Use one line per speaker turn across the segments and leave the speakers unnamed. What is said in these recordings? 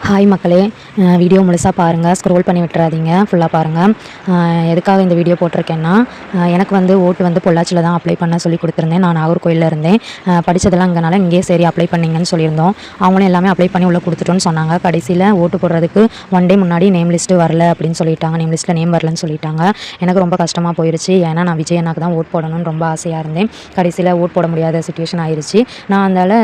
Hi மக்களே, video முழுசாக பாருங்கள், ஸ்க்ரோல் பண்ணி விட்டுறாதீங்க, ஃபுல்லாக பாருங்கள். எதுக்காக இந்த வீடியோ போட்டிருக்கேன்னா, எனக்கு வந்து ஓட்டு பொள்ளாச்சியில் தான் அப்ளை பண்ண சொல்லி கொடுத்துருந்தேன். நான் நாகர்கோயிலில் இருந்தேன். படித்ததெல்லாம் இங்கனால இங்கேயே சரி அப்ளை பண்ணிங்கன்னு சொல்லியிருந்தோம். அவங்களும் எல்லாமே அப்ளை பண்ணி உள்ளே கொடுத்துட்டோன்னு சொன்னாங்க. கடைசியில் ஓட்டு போடுறதுக்கு ஒன் டே முன்னாடி நேம் லிஸ்ட்டு வரல அப்படின்னு சொல்லிட்டாங்க. நேம் லிஸ்ட்டில் நேம் வரலன்னு சொல்லிட்டாங்க. எனக்கு ரொம்ப கஷ்டமாக போயிடுச்சு. ஏன்னா நான் விஜய் அண்ணாக்கு தான் ஓட் போடணும்னு ரொம்ப ஆசையாக இருந்தேன். கடைசியில் ஓட் போட முடியாத சுச்சுவேஷன் ஆயிடுச்சு. நான் அதனால்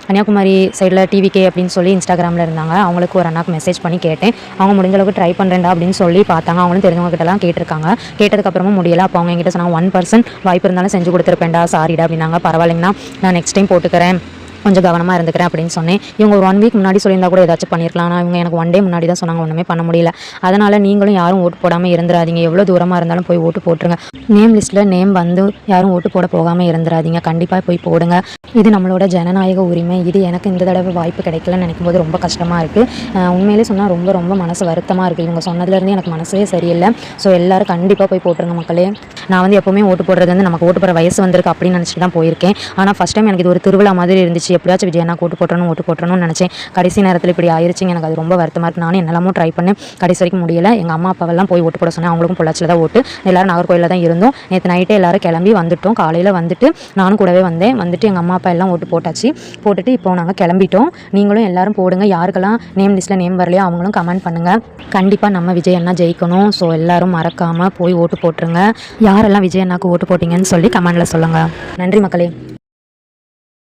கன்னியாகுமரி சைடில் டிவிகே அப்படின்னு சொல்லி இன்ஸ்டாகிராமில் இருந்தாங்க. அவங்களுக்கு ஒரு அண்ணாக்கு மெசேஜ் பண்ணி கேட்டேன். அவங்க முடிஞ்ச அளவுக்கு ட்ரை பண்ணுறேன்டா அப்படின்னு சொல்லி பார்த்தாங்க. அவங்களும் தெரிஞ்சவங்க கிட்டலாம் கேட்டிருக்காங்க. கேட்டதுக்கப்புறமும் முடியலை. அப்போ அவங்க என்கிட்ட சொன்னாங்க 1% வாய்ப்பு இருந்தாலும் செஞ்சு கொடுத்துருப்பேன்டா, சாரிடா அப்படின்னாங்க. பரவாயில்லைங்கண்ணா, நான் நெக்ஸ்ட் டைம் போட்டுக்கிறேன், கொஞ்சம் கவனமாக இருந்துக்கிறேன் அப்படின்னு சொன்னேன். இவங்க ஒரு 1 வீக் முன்னாடி சொல்லியிருந்தா கூட ஏதாச்சும் பண்ணியிருக்கலாம். ஆனால் இவங்க எனக்கு 1 டே முன்னாடி தான் சொன்னாங்க. ஒன்றுமே பண்ண முடியல. அதனால் நீங்களும் யாரும் ஓட்டு போடாமல் இருந்துடாதீங்க. எவ்வளோ தூரமாக இருந்தாலும் போய் ஓட்டு போட்டுருங்க. நேம் லிஸ்ட்டில் நேம் வந்து யாரும் ஓட்டு போட போகாமல் இருந்துடாதீங்க. கண்டிப்பாக போய் போடுங்க. இது நம்மளோட ஜனநாயக உரிமை. இது எனக்கு இந்த தடவை வாய்ப்பு கிடைக்கலன்னு நினைக்கும் போது ரொம்ப கஷ்டமாக இருக்குது. உண்மையிலே சொன்னால் ரொம்ப ரொம்ப மனசு வருத்தமாக இருக்குது. இவங்க சொன்னதுலேருந்து எனக்கு மனசே சரியில்லை. ஸோ எல்லோரும் கண்டிப்பாக போய் போட்டுருங்க மக்களே. நான் வந்து எப்போவுமே ஓட்டு போடுறது வந்து நமக்கு ஓட்டு போடுற வயசு வந்திருக்கு அப்படின்னு நினச்சிட்டு தான் போயிருக்கேன். ஆனால் ஃபஸ்ட் டைம் எனக்கு இது ஒரு திருவிழா மாதிரி இருந்துச்சு. எப்படியாச்சும் விஜய் அண்ணா ஓட்டு போட்டணும்னு நினச்சேன். கடைசி நேரத்தில் இப்படி ஆயிடுச்சுங்க. எனக்கு அது ரொம்ப வருத்தமாக இருக்குது. நானும் என்னெல்லாமோ ட்ரை பண்ணேன், கடைசி வரைக்கும் முடியலை. எங்கள் அம்மா அப்பாவெல்லாம் போய் ஓட்டு போட சொன்னேன். அவங்களுக்கும் பொள்ளாச்சியில் தான் ஓட்டு. எல்லோரும் நாகர்கோயிலில் தான் இருந்தோம். நேற்று நைட்டே எல்லோரும் கிளம்பி வந்துவிட்டோம். காலையில் வந்துட்டு நானும் கூடவே வந்தேன். வந்துட்டு எங்கள் அம்மா அப்பா எல்லாம் ஓட்டு போட்டாச்சு. போட்டுட்டு இப்போ நாங்கள் கிளம்பிட்டோம். நீங்களும் எல்லோரும் போடுங்க. யாருக்கெல்லாம் நேம் லிஸ்ட்டில் நேம் வரலையோ அவங்களும் கமெண்ட் பண்ணுங்கள். கண்டிப்பாக நம்ம விஜய் அண்ணா ஜெயிக்கணும். ஸோ எல்லோரும் மறக்காமல் போய் ஓட்டு போட்டுருங்க. யாரெல்லாம் விஜய் அண்ணாக்கு ஓட்டு போட்டிங்கன்னு சொல்லி கமெண்டில் சொல்லுங்கள். நன்றி மக்களே.